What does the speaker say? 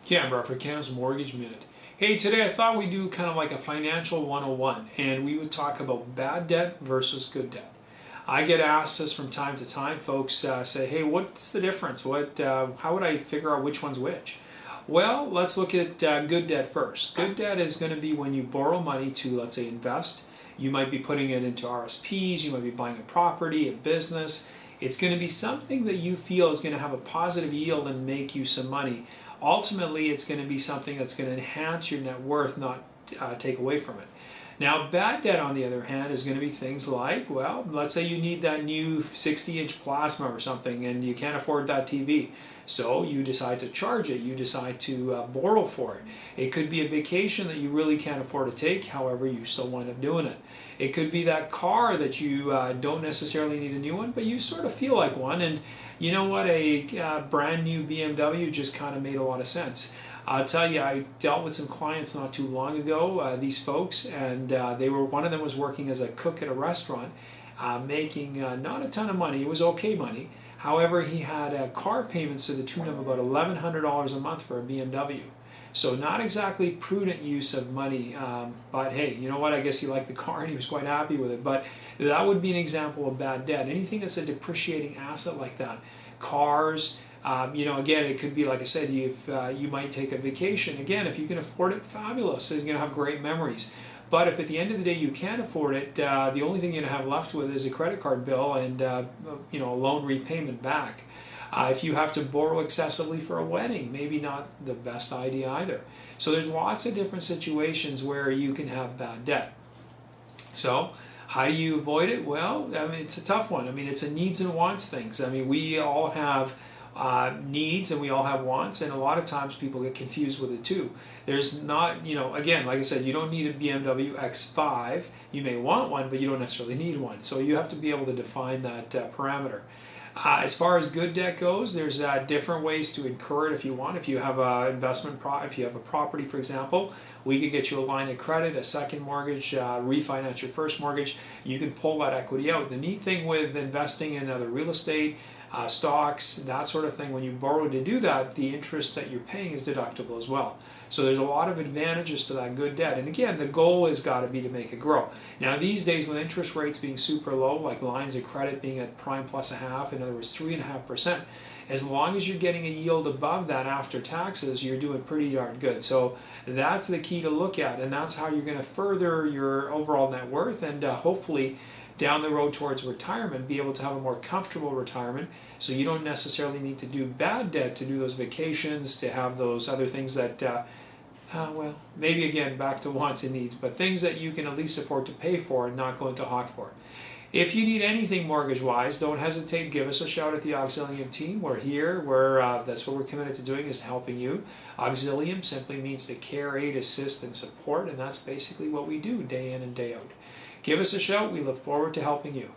Canberra for Cam's Mortgage Minute. Hey, today I thought we'd do kind of like a financial 101 and we would talk about bad debt versus good debt. I get asked this from time to time. Folks say, hey, what's the difference? How would I figure out which one's which? Well, let's look at good debt first. Good debt is going to be when you borrow money to, let's say, invest. You might be putting it into RSPs, you might be buying a property, a business. It's going to be something that you feel is going to have a positive yield and make you some money. Ultimately, it's going to be something that's going to enhance your net worth, not take away from it. Now, bad debt, on the other hand, is going to be things like, well, let's say you need that new 60-inch plasma or something and you can't afford that TV. So you decide to charge it, you decide to borrow for it. It could be a vacation that you really can't afford to take, however, you still wind up doing it. It could be that car that you don't necessarily need a new one, but you sort of feel like one, and you know what, a brand new BMW just kind of made a lot of sense. I'll tell you, I dealt with some clients not too long ago, these folks, and one of them was working as a cook at a restaurant, making not a ton of money. It was okay money. However, he had car payments to the tune of about $1,100 a month for a BMW. So not exactly prudent use of money, but hey, you know what, I guess he liked the car and he was quite happy with it. But that would be an example of bad debt. Anything that's a depreciating asset like that. Cars, again, it could be, like I said, you might take a vacation. Again, if you can afford it, fabulous. You're going to have great memories. But if at the end of the day you can't afford it, the only thing you're going to have left with is a credit card bill and a loan repayment back. If you have to borrow excessively for a wedding, maybe not the best idea either. So there's lots of different situations where you can have bad debt. So how do you avoid it? Well, I mean, it's a tough one. I mean, it's a needs and wants things. I mean, we all have needs and we all have wants, and a lot of times people get confused with it too. There's not, again, like I said, you don't need a BMW X5. You may want one, but you don't necessarily need one. So you have to be able to define that parameter. As far as good debt goes, there's different ways to incur it if you want. If you have a if you have a property, for example, we can get you a line of credit, a second mortgage, refinance your first mortgage. You can pull that equity out. The neat thing with investing in other real estate, stocks, that sort of thing, when you borrow to do that, the interest that you're paying is deductible as well. So there's a lot of advantages to that good debt. And again, the goal has got to be to make it grow. Now these days, with interest rates being super low, like lines of credit being at prime plus a half, in other words 3.5%, as long as you're getting a yield above that after taxes, you're doing pretty darn good. So that's the key to look at, and that's how you're going to further your overall net worth and hopefully down the road towards retirement, be able to have a more comfortable retirement, so you don't necessarily need to do bad debt to do those vacations, to have those other things that, well, maybe again, back to wants and needs, but things that you can at least afford to pay for and not go into hawk for. If you need anything mortgage-wise, don't hesitate, give us a shout at the Auxilium team. We're here, that's what we're committed to doing, is helping you. Auxilium simply means to care, aid, assist, and support, and that's basically what we do day in and day out. Give us a shout. We look forward to helping you.